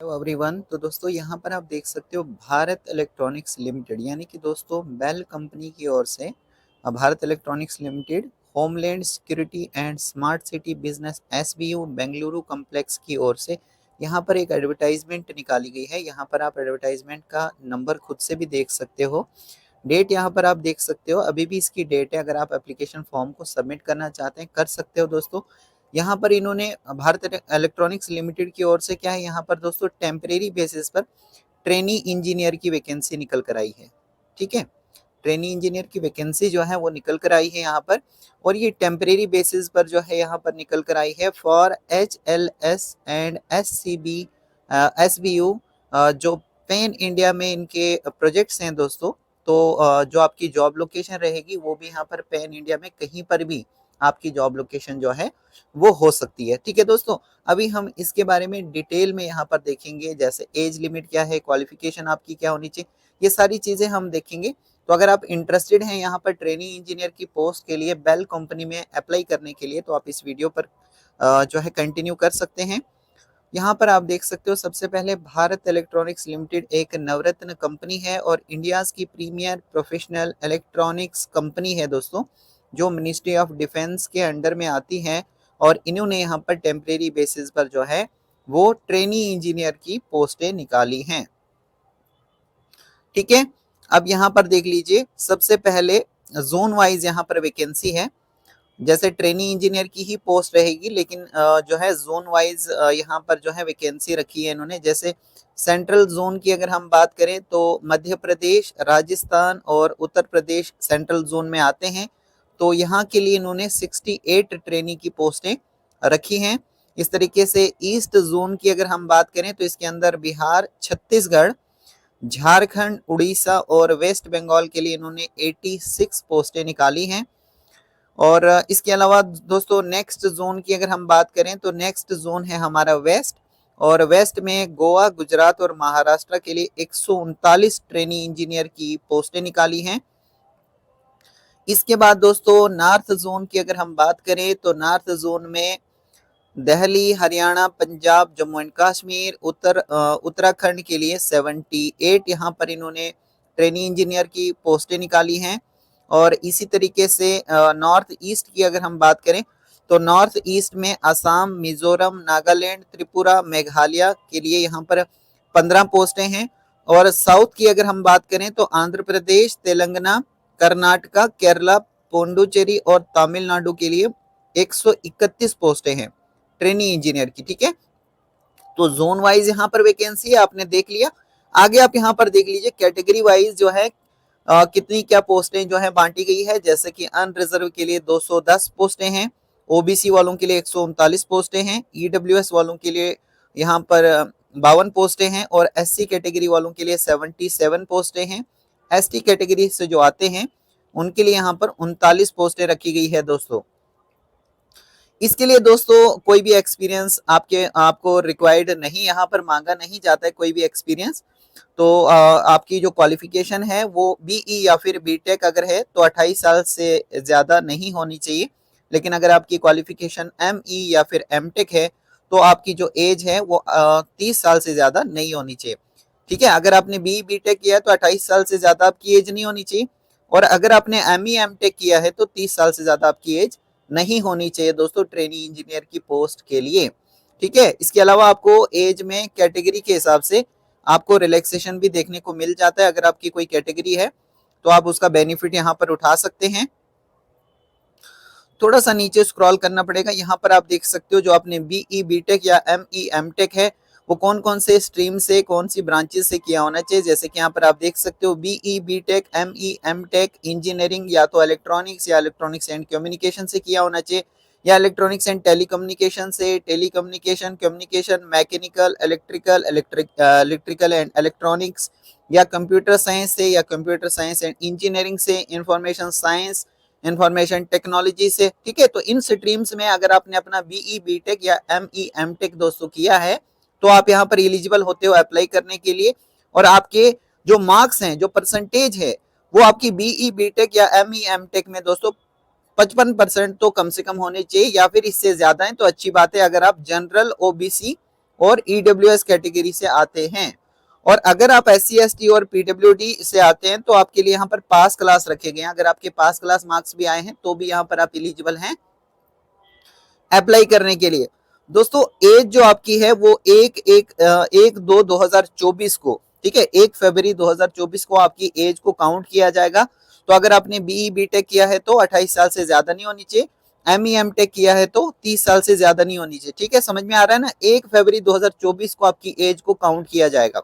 Hello everyone. तो दोस्तों यहाँ पर आप देख सकते हो भारत इलेक्ट्रॉनिक्स लिमिटेड यानी कि दोस्तों बेल कंपनी की ओर से Bharat electronics limited homeland security and smart city business SBU Bengaluru complex की ओर से यहाँ पर एक एडवर्टाइजमेंट निकाली गई है। यहाँ पर आप एडवर्टाइजमेंट का नंबर खुद से भी देख सकते हो। डेट यहाँ पर आप देख सकते हो, अभी भी इसकी डेट है। अगर आप एप्लीकेशन फॉर्म को सबमिट करना चाहते हैं कर सकते हो दोस्तों। यहाँ पर इन्होंने भारत इलेक्ट्रॉनिक्स लिमिटेड की ओर से क्या है, यहाँ पर दोस्तों टेम्परेरी बेसिस पर ट्रेनी इंजीनियर की वैकेंसी निकल कर आई है। ठीक है, ट्रेनी इंजीनियर की वैकेंसी जो है वो निकल कर आई है यहाँ पर, और ये टेम्परेरी बेसिस पर जो है यहाँ पर निकल कर आई है for HLS and SCB SBU जो पैन इंडिया में इनके प्रोजेक्ट्स हैं दोस्तों। तो जो आपकी जॉब लोकेशन रहेगी वो भी यहाँ पर पैन इंडिया में कहीं पर भी आपकी जॉब लोकेशन जो है वो हो सकती है। ठीक है दोस्तों, अभी हम इसके बारे में डिटेल में यहाँ पर देखेंगे, जैसे एज लिमिट क्या है, क्वालिफिकेशन आपकी क्या होनी चाहिए, ये सारी चीजें हम देखेंगे। तो अगर आप इंटरेस्टेड हैं यहाँ पर ट्रेनिंग इंजीनियर की पोस्ट के लिए बेल कंपनी में अप्लाई करने के लिए, तो आप इस वीडियो पर जो है कंटिन्यू कर सकते हैं। यहाँ पर आप देख सकते हो, सबसे पहले भारत इलेक्ट्रॉनिक्स लिमिटेड एक नवरत्न कंपनी है और इंडियाज की प्रीमियर प्रोफेशनल इलेक्ट्रॉनिक्स कंपनी है दोस्तों, जो मिनिस्ट्री ऑफ डिफेंस के अंडर में आती है। और इन्होंने यहाँ पर टेम्परेरी बेसिस पर जो है वो ट्रेनी इंजीनियर की पोस्टें निकाली हैं। ठीक है, अब यहाँ पर देख लीजिए, सबसे पहले जोन वाइज यहाँ पर वैकेंसी है। जैसे ट्रेनी इंजीनियर की ही पोस्ट रहेगी, लेकिन जो है जोन वाइज यहाँ पर जो है वैकेंसी रखी है इन्होंने। जैसे सेंट्रल जोन की अगर हम बात करें तो मध्य प्रदेश, राजस्थान और उत्तर प्रदेश सेंट्रल जोन में आते हैं। तो यहाँ के लिए इन्होंने 68 ट्रेनी की पोस्टें रखी हैं। इस तरीके से ईस्ट जोन की अगर हम बात करें तो इसके अंदर बिहार, छत्तीसगढ़, झारखंड, उड़ीसा और वेस्ट बंगाल के लिए इन्होंने 86 पोस्टें निकाली हैं। और इसके अलावा दोस्तों नेक्स्ट जोन की अगर हम बात करें तो नेक्स्ट जोन है हमारा वेस्ट, और वेस्ट में गोवा, गुजरात और महाराष्ट्र के लिए 139 ट्रेनी इंजीनियर की पोस्टें निकाली हैं। इसके बाद दोस्तों नॉर्थ जोन की अगर हम बात करें तो नॉर्थ जोन में दिल्ली, हरियाणा, पंजाब, जम्मू एंड कश्मीर, उत्तराखंड के लिए 78 यहाँ पर इन्होंने ट्रेनी इंजीनियर की पोस्टें निकाली हैं। और इसी तरीके से नॉर्थ ईस्ट की अगर हम बात करें तो नॉर्थ ईस्ट में असम, मिजोरम, नागालैंड, त्रिपुरा, मेघालय के लिए यहाँ पर 15 पोस्टें हैं। और साउथ की अगर हम बात करें तो आंध्र प्रदेश, तेलंगाना, कर्नाटका, केरला, पुडुचेरी और तमिलनाडु के लिए 131 पोस्टें हैं ट्रेनी इंजीनियर की। ठीक है, तो जोन वाइज यहाँ पर वैकेंसी है, आपने देख लिया। आगे आप यहाँ पर देख लीजिए कैटेगरी वाइज जो है कितनी क्या पोस्टें जो है बांटी गई है। जैसे कि अनरिजर्व के लिए 210 पोस्टें हैं, ओबीसी वालों के लिए 139 पोस्टें हैं, ईडब्ल्यूएस वालों के लिए यहाँ पर 52 पोस्टें हैं, और एससी कैटेगरी वालों के लिए 77 पोस्टें हैं। एसटी कैटेगरी से जो आते हैं उनके लिए यहाँ पर 39 पोस्टें रखी गई है दोस्तों। इसके लिए दोस्तों कोई भी एक्सपीरियंस आपको रिक्वायर्ड नहीं, यहाँ पर मांगा नहीं जाता है कोई भी एक्सपीरियंस। तो आपकी जो क्वालिफिकेशन है वो बीई या फिर बीटेक अगर है तो 28 साल से ज्यादा नहीं होनी चाहिए। लेकिन अगर आपकी क्वालिफिकेशन एमई या फिर एमटेक है तो आपकी जो एज है वो 30 साल से ज्यादा नहीं होनी चाहिए। ठीक है, अगर आपने बीई बीटेक किया है तो 28 साल से ज्यादा आपकी एज नहीं होनी चाहिए, और अगर आपने एमई एमटेक किया है तो 30 साल से ज्यादा आपकी एज नहीं होनी चाहिए दोस्तों ट्रेनी इंजीनियर की पोस्ट के लिए। ठीक है, इसके अलावा आपको एज में कैटेगरी के हिसाब से आपको रिलैक्सेशन भी देखने को मिल जाता है। अगर आपकी कोई कैटेगरी है तो आप उसका बेनिफिट यहाँ पर उठा सकते हैं। थोड़ा सा नीचे स्क्रॉल करना पड़ेगा, यहाँ पर आप देख सकते हो जो आपने बीई बीटेक या एमई एमटेक है वो कौन कौन से स्ट्रीम से, कौन सी ब्रांचेस से किया होना चाहिए। जैसे कि यहाँ पर आप देख सकते हो BE BTech, ME MTech, engineering या तो इलेक्ट्रॉनिक्स या इलेक्ट्रॉनिक्स एंड कम्युनिकेशन से किया होना चाहिए, या इलेक्ट्रॉनिक्स एंड टेलीकम्युनिकेशन से, telecommunication, communication, mechanical, electrical and electronics, या कंप्यूटर साइंस से, या कंप्यूटर साइंस एंड इंजीनियरिंग से, इंफॉर्मेशन साइंस, इंफॉर्मेशन टेक्नोलॉजी से। ठीक है, तो इन स्ट्रीम्स में अगर आपने अपना बीई बीटेक या एमई एमटेक दोस्तों किया है तो आप यहाँ पर एलिजिबल होते हो अप्लाई करने के लिए। और आपके जो मार्क्स हैं, जो परसेंटेज है वो आपकी बीई बीटेक या एमई एमटेक में दोस्तों 55% तो कम से कम होने चाहिए, या फिर इससे ज्यादा है तो अच्छी बात है। अगर आप जनरल, ओबीसी और ईडब्ल्यूएस कैटेगरी से आते हैं। और अगर आप SC ST और PWD से आते हैं तो आपके लिए यहाँ पर पास क्लास रखे गए हैं। अगर आपके पास क्लास मार्क्स भी आए हैं तो भी यहाँ पर आप एलिजिबल हैं अप्लाई करने के लिए। दोस्तों एज जो आपकी है वो 1/2/2024 को, ठीक है, 1 फरवरी 2024 को आपकी एज को काउंट किया जाएगा। तो अगर आपने BE BTech किया है तो 28 साल से ज्यादा नहीं होनी चाहिए, ME MTech किया है तो 30 साल से ज्यादा नहीं होनी चाहिए। ठीक है, समझ में आ रहा है ना। 1 फरवरी 2024 को आपकी एज को काउंट किया जाएगा।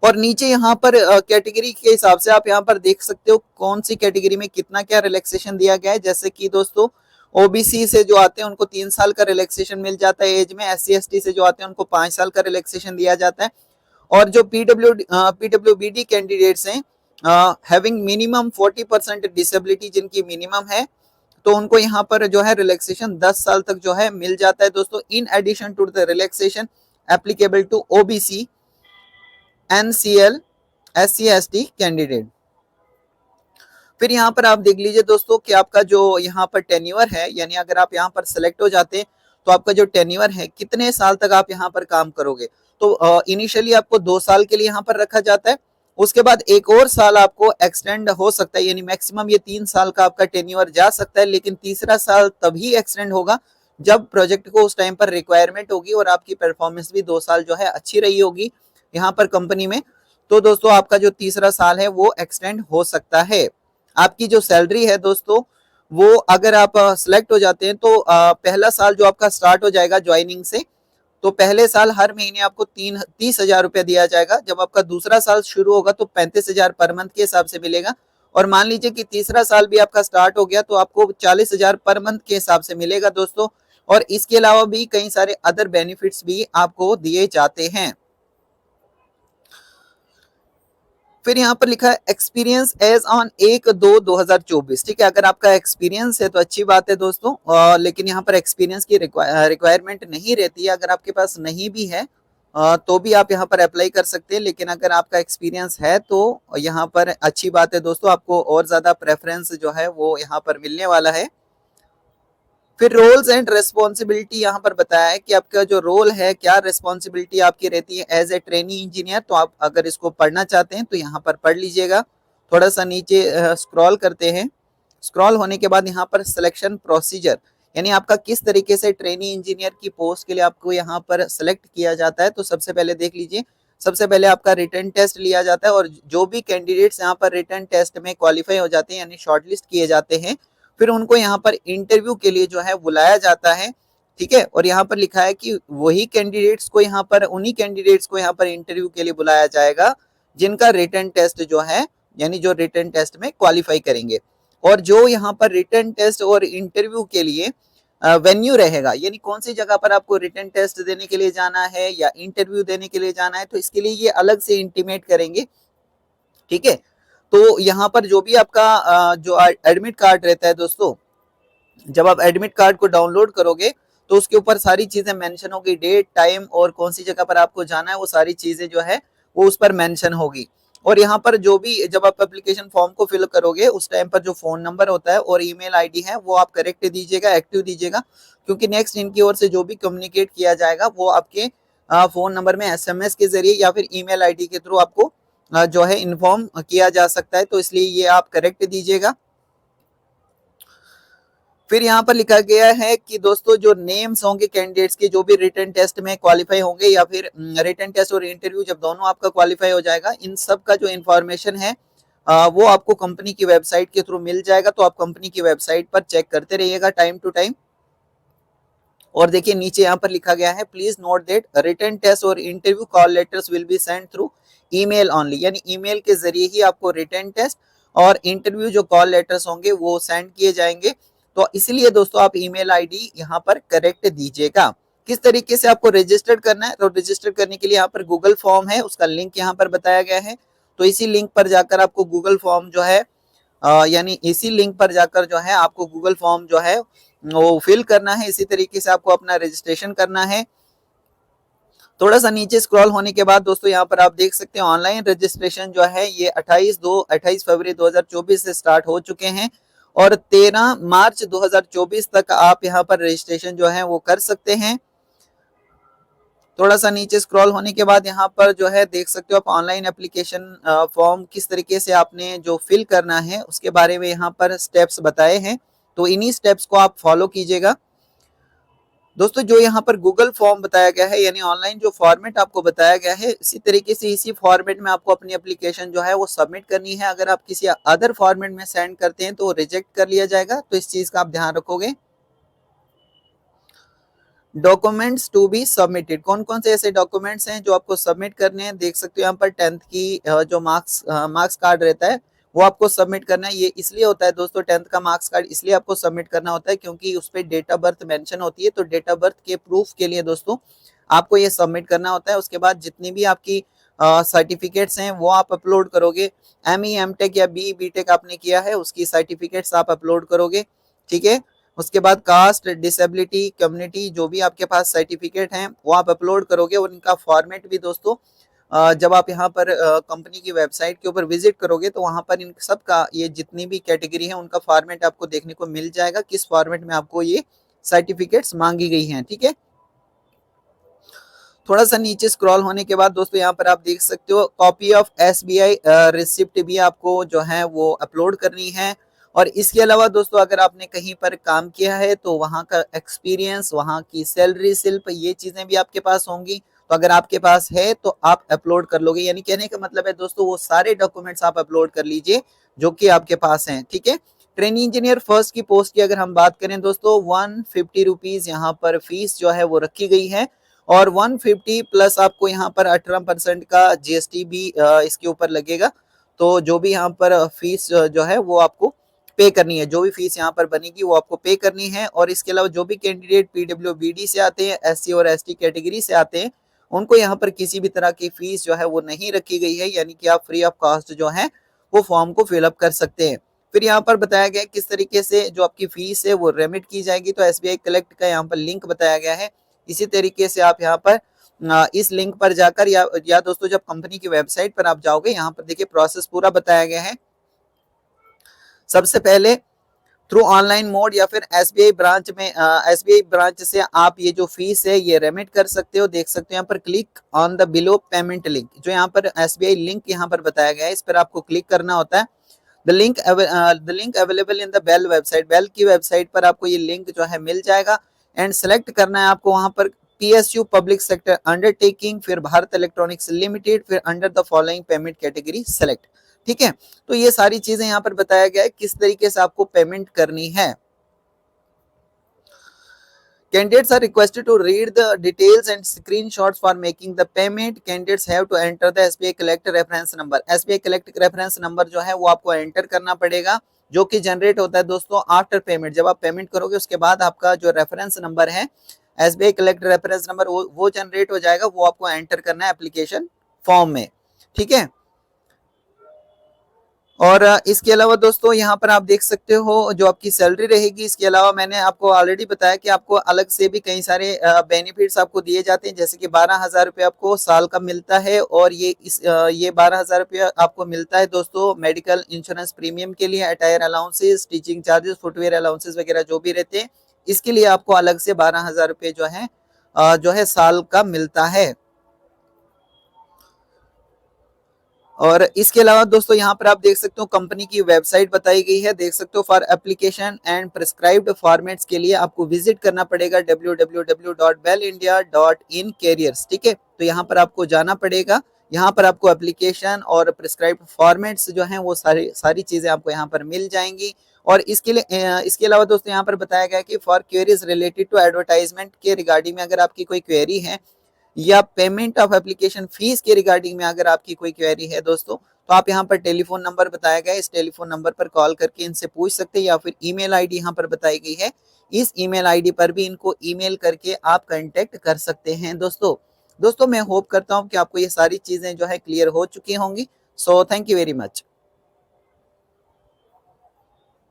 और नीचे यहाँ पर कैटेगरी के हिसाब से आप यहाँ पर देख सकते हो कौन सी कैटेगरी में कितना क्या रिलैक्सेशन दिया गया है। जैसे कि दोस्तों OBC से जो आते हैं उनको 3 साल का रिलैक्सेशन मिल जाता है एज में, SC ST से जो आते हैं उनको 5 साल का रिलैक्सेशन दिया जाता है। और जो PWBD कैंडिडेट्स हैं हैविंग मिनिमम 40% डिसेबिलिटी, जिनकी मिनिमम है, तो उनको यहाँ पर जो है रिलैक्सेशन 10 साल तक जो है मिल जाता है दोस्तों, in addition to the relaxation applicable to OBC NCL SC ST candidate. फिर यहाँ पर आप देख लीजिए दोस्तों कि आपका जो यहाँ पर टेन्योर है, यानी अगर आप यहाँ पर सेलेक्ट हो जाते हैं तो आपका जो टेन्योर है कितने साल तक आप यहाँ पर काम करोगे। तो इनिशियली आपको 2 साल के लिए यहाँ पर रखा जाता है, उसके बाद एक और साल आपको एक्सटेंड हो सकता है, यानी मैक्सिमम ये 3 साल का आपका टेन्योर जा सकता है। लेकिन तीसरा साल तभी एक्सटेंड होगा जब प्रोजेक्ट को उस टाइम पर रिक्वायरमेंट होगी और आपकी परफॉर्मेंस भी 2 साल जो है अच्छी रही होगी यहाँ पर कंपनी में। तो दोस्तों आपका जो तीसरा साल है वो एक्सटेंड हो सकता है। आपकी जो सैलरी है दोस्तों वो अगर आप सिलेक्ट हो जाते हैं तो पहला साल जो आपका स्टार्ट हो जाएगा ज्वाइनिंग से, तो पहले साल हर महीने आपको 30,000 रुपया दिया जाएगा। जब आपका दूसरा साल शुरू होगा तो 35,000 पर मंथ के हिसाब से मिलेगा। और मान लीजिए कि तीसरा साल भी आपका स्टार्ट हो गया तो आपको 40,000 पर मंथ के हिसाब से मिलेगा दोस्तों। और इसके अलावा भी कई सारे अदर बेनिफिट्स भी आपको दिए जाते हैं। फिर यहाँ पर लिखा है एक्सपीरियंस एज ऑन 1/2/2024। ठीक है, अगर आपका एक्सपीरियंस है तो अच्छी बात है दोस्तों, लेकिन यहाँ पर एक्सपीरियंस की रिक्वायरमेंट नहीं रहती है। अगर आपके पास नहीं भी है तो भी आप यहाँ पर अप्लाई कर सकते हैं, लेकिन अगर आपका एक्सपीरियंस है तो यहाँ पर अच्छी बात है दोस्तों, आपको और ज्यादा प्रेफरेंस जो है वो यहाँ पर मिलने वाला है। फिर रोल्स एंड रेस्पॉन्सिबिलिटी यहाँ पर बताया है कि आपका जो रोल है, क्या रेस्पॉन्सिबिलिटी आपकी रहती है एज ए ट्रेनी इंजीनियर। तो आप अगर इसको पढ़ना चाहते हैं तो यहाँ पर पढ़ लीजिएगा। थोड़ा सा नीचे स्क्रॉल करते हैं। स्क्रॉल होने के बाद यहाँ पर सिलेक्शन प्रोसीजर, यानी आपका किस तरीके से ट्रेनी इंजीनियर की पोस्ट के लिए आपको यहाँ पर सेलेक्ट किया जाता है। तो सबसे पहले देख लीजिए, सबसे पहले आपका रिटन टेस्ट लिया जाता है और जो भी कैंडिडेट्स यहाँ पर रिटन टेस्ट में क्वालिफाई हो जाते हैं यानी शॉर्टलिस्ट किए जाते हैं, फिर उनको यहाँ पर इंटरव्यू के लिए जो है बुलाया जाता है। ठीक है, और यहाँ पर लिखा है कि वही कैंडिडेट्स को यहाँ पर, उन्हीं कैंडिडेट्स को यहाँ पर इंटरव्यू के लिए बुलाया जाएगा जिनका रिटन टेस्ट जो है, यानी जो रिटन टेस्ट में क्वालिफाई करेंगे। और जो यहाँ पर रिटन टेस्ट और इंटरव्यू के लिए वेन्यू रहेगा, यानी कौन सी जगह पर आपको रिटन टेस्ट देने के लिए जाना है या इंटरव्यू देने के लिए जाना है, तो इसके लिए ये अलग से इंटीमेट करेंगे। ठीक है, तो यहाँ पर जो भी आपका जो एडमिट कार्ड रहता है दोस्तों, जब आप एडमिट कार्ड को डाउनलोड करोगे तो उसके ऊपर सारी चीजें मेंशन होगी, डेट, टाइम और कौन सी जगह पर आपको जाना है, वो सारी चीजें जो है वो उस पर मेंशन होगी। और यहाँ पर जो भी, जब आप एप्लीकेशन फॉर्म को फिल करोगे उस टाइम पर जो फोन नंबर होता है और ईमेल आईडी है वो आप करेक्ट दीजिएगा, एक्टिव दीजिएगा, क्योंकि नेक्स्ट इनकी ओर से जो भी कम्युनिकेट किया जाएगा वो आपके फोन नंबर में SMS के जरिए या फिर ईमेल आईडी के थ्रू आपको जो है इन्फॉर्म किया जा सकता है। तो इसलिए ये आप करेक्ट दीजिएगा। फिर यहाँ पर लिखा गया है कि दोस्तों जो नेम्स होंगे कैंडिडेट्स के जो भी रिटन टेस्ट में क्वालिफाई होंगे या फिर रिटन टेस्ट और इंटरव्यू जब दोनों आपका क्वालिफाई हो जाएगा, इन सब का जो इन्फॉर्मेशन है वो आपको कंपनी की वेबसाइट के थ्रू मिल जाएगा। तो आप कंपनी की वेबसाइट पर चेक करते रहिएगा टाइम टू टाइम। और देखिए नीचे यहाँ पर लिखा गया है, please note that written test और interview call letters will be send through email only, यानी ईमेल के जरिए ही आपको रिटन टेस्ट और इंटरव्यू जो कॉल लेटर्स होंगे वो सेंड किए जाएंगे। तो इसलिए दोस्तों आप ईमेल आईडी यहाँ पर करेक्ट दीजिएगा। किस तरीके से आपको रजिस्टर करना है, तो रजिस्टर करने के लिए यहाँ पर गूगल फॉर्म है, उसका लिंक यहाँ पर बताया गया है। तो इसी लिंक पर जाकर आपको गूगल फॉर्म जो है यानी इसी लिंक पर जाकर जो है आपको गूगल फॉर्म जो है वो फिल करना है। इसी तरीके से आपको अपना रजिस्ट्रेशन करना है। थोड़ा सा नीचे स्क्रॉल होने के बाद दोस्तों यहाँ पर आप देख सकते हैं ऑनलाइन रजिस्ट्रेशन जो है ये 28 फरवरी 2024 से स्टार्ट हो चुके हैं और 13 मार्च 2024 तक आप यहाँ पर रजिस्ट्रेशन जो है वो कर सकते हैं। थोड़ा सा नीचे स्क्रॉल होने के बाद यहाँ पर जो है देख सकते हो आप ऑनलाइन एप्लीकेशन फॉर्म किस तरीके से आपने जो फिल करना है उसके बारे में यहाँ पर स्टेप्स बताए हैं, तो इन्हीं स्टेप्स को आप फॉलो कीजिएगा। दोस्तों जो यहाँ पर गूगल फॉर्म बताया गया है, यानी ऑनलाइन जो फॉर्मेट आपको बताया गया है, इसी तरीके से इसी फॉर्मेट में आपको अपनी एप्लीकेशन जो है वो सबमिट करनी है। अगर आप किसी अदर फॉर्मेट में सेंड करते हैं तो रिजेक्ट कर लिया जाएगा, तो इस चीज का आप ध्यान रखोगे। डॉक्यूमेंट्स टू बी सबमिटेड, कौन कौन से ऐसे डॉक्यूमेंट्स हैं जो आपको सबमिट करने हैं, देख सकते हो यहाँ पर 10th की जो मार्क्स कार्ड रहता है वो आपको सबमिट करना है। ये इसलिए होता है दोस्तों, 10th का मार्क्स कार्ड इसलिए आपको सबमिट करना होता है क्योंकि उस पर डेट ऑफ बर्थ मेंशन होती है, तो डेट ऑफ बर्थ के प्रूफ के लिए दोस्तों आपको ये सबमिट करना होता है। उसके बाद जितनी भी आपकी सर्टिफिकेट्स हैं वो आप अपलोड करोगे। ME MTech या BE BTech आपने किया है उसकी सर्टिफिकेट्स आप अपलोड करोगे, ठीक है। उसके बाद कास्ट, डिसेबिलिटी, कम्युनिटी, जो भी आपके पास सर्टिफिकेट हैं वो आप अपलोड करोगे, और इनका फॉर्मेट भी दोस्तों जब आप यहाँ पर कंपनी की वेबसाइट के ऊपर विजिट करोगे तो वहां पर इन सब का ये जितनी भी कैटेगरी है उनका फॉर्मेट आपको देखने को मिल जाएगा, किस फॉर्मेट में आपको ये सर्टिफिकेट्स मांगी गई हैं, ठीक है। थोड़ा सा नीचे स्क्रॉल होने के बाद दोस्तों यहाँ पर आप देख सकते हो कॉपी ऑफ SBI रिसिप्ट भी आपको जो है वो अपलोड करनी है। और इसके अलावा दोस्तों अगर आपने कहीं पर काम किया है तो वहाँ का एक्सपीरियंस, वहाँ की सैलरी स्लिप, ये चीजें भी आपके पास होंगी। तो अगर आपके पास है तो आप अपलोड कर लोगे, यानी कहने का मतलब है दोस्तों वो सारे डॉक्यूमेंट्स आप अपलोड कर लीजिए जो कि आपके पास हैं, ठीक है। ट्रेनिंग इंजीनियर फर्स्ट की पोस्ट की अगर हम बात करें दोस्तों 150 रुपीज यहाँ पर फीस जो है वो रखी गई है, और 150 प्लस आपको यहाँ पर 18% का GST भी इसके ऊपर लगेगा। तो जो भी यहाँ पर फीस जो है वो आपको पे करनी है, जो भी फीस यहाँ पर बनेगी वो आपको पे करनी है। और इसके अलावा जो भी कैंडिडेट PWBD से आते हैं, SC और ST कैटेगरी से आते हैं, उनको यहाँ पर किसी भी तरह की फीस जो है वो नहीं रखी गई है, यानी कि आप फ्री ऑफ कॉस्ट जो है वो फॉर्म को फिलअप कर सकते हैं। फिर यहाँ पर बताया गया है किस तरीके से जो आपकी फीस है वो रेमिट की जाएगी, तो SBI कलेक्ट का यहाँ पर लिंक बताया गया है। इसी तरीके से आप यहाँ पर इस लिंक पर जाकर या दोस्तों जब कंपनी की वेबसाइट पर आप जाओगे यहाँ पर देखिए प्रोसेस पूरा बताया गया है। सबसे पहले थ्रू ऑनलाइन मोड या फिर SBI ब्रांच से आप ये जो फीस है ये रेमिट कर सकते हो। देख सकते हो यहाँ पर click on the below payment link, जो यहाँ पर SBI लिंक यहाँ पर बताया गया है, इस पर आपको क्लिक करना होता है। The link available in the BEL website, BEL की वेबसाइट पर आपको ये लिंक जो है मिल जाएगा। एंड सेलेक्ट करना है आपको वहां पर PSU पब्लिक सेक्टर अंडरटेकिंग, फिर भारत इलेक्ट्रॉनिक्स लिमिटेड, फिर under the following payment category select, ठीक है। तो ये सारी चीजें यहाँ पर बताया गया है किस तरीके से आपको पेमेंट करनी है। Candidates are requested to read the details and screenshots for making the payment. Candidates have to enter the SBI Collect reference number. SBI Collect reference number जो है वो आपको एंटर करना पड़ेगा, जो कि जनरेट होता है दोस्तों आफ्टर पेमेंट। जब आप पेमेंट करोगे उसके बाद आपका जो रेफरेंस नंबर है SBI Collect रेफरेंस नंबर वो जनरेट हो जाएगा, वो आपको एंटर करना है एप्लीकेशन फॉर्म में, ठीक है। और इसके अलावा दोस्तों यहाँ पर आप देख सकते हो जो आपकी सैलरी रहेगी। इसके अलावा मैंने आपको ऑलरेडी बताया कि आपको अलग से भी कई सारे बेनिफिट्स आपको दिए जाते हैं, जैसे कि 12,000 रुपये आपको साल का मिलता है, और ये 12,000 रुपये आपको मिलता है दोस्तों मेडिकल इंश्योरेंस प्रीमियम के लिए, attire allowances, teaching charges, footwear allowances वगैरह जो भी रहते हैं, इसके लिए आपको अलग से 12,000 रुपये जो है साल का मिलता है। और इसके अलावा दोस्तों यहाँ पर आप देख सकते हो कंपनी की वेबसाइट बताई गई है, देख सकते हो for application and prescribed formats के लिए आपको विजिट करना पड़ेगा www.bellindia.in careers, ठीक है। तो यहाँ पर आपको जाना पड़ेगा, यहाँ पर आपको एप्लीकेशन और प्रिस्क्राइब्ड फॉर्मेट्स जो हैं वो सारी चीजें आपको यहाँ पर मिल जाएंगी। और इसके अलावा दोस्तों यहाँ पर बताया गया कि for queries related to advertisement के रिगार्डिंग में अगर आपकी कोई क्वेरी है, या पेमेंट ऑफ एप्लीकेशन फीस के रिगार्डिंग में अगर आपकी कोई क्वेरी है दोस्तों, तो आप यहाँ पर टेलीफोन नंबर बताया गया है, इस टेलीफोन नंबर पर कॉल करके इनसे पूछ सकते हैं, या फिर ईमेल आईडी यहाँ पर बताई गई है, इस ईमेल आईडी पर भी इनको ईमेल करके आप कांटेक्ट कर सकते हैं दोस्तों मैं होप करता हूँ कि आपको ये सारी चीजें जो है क्लियर हो चुकी होंगी। So thank you very much.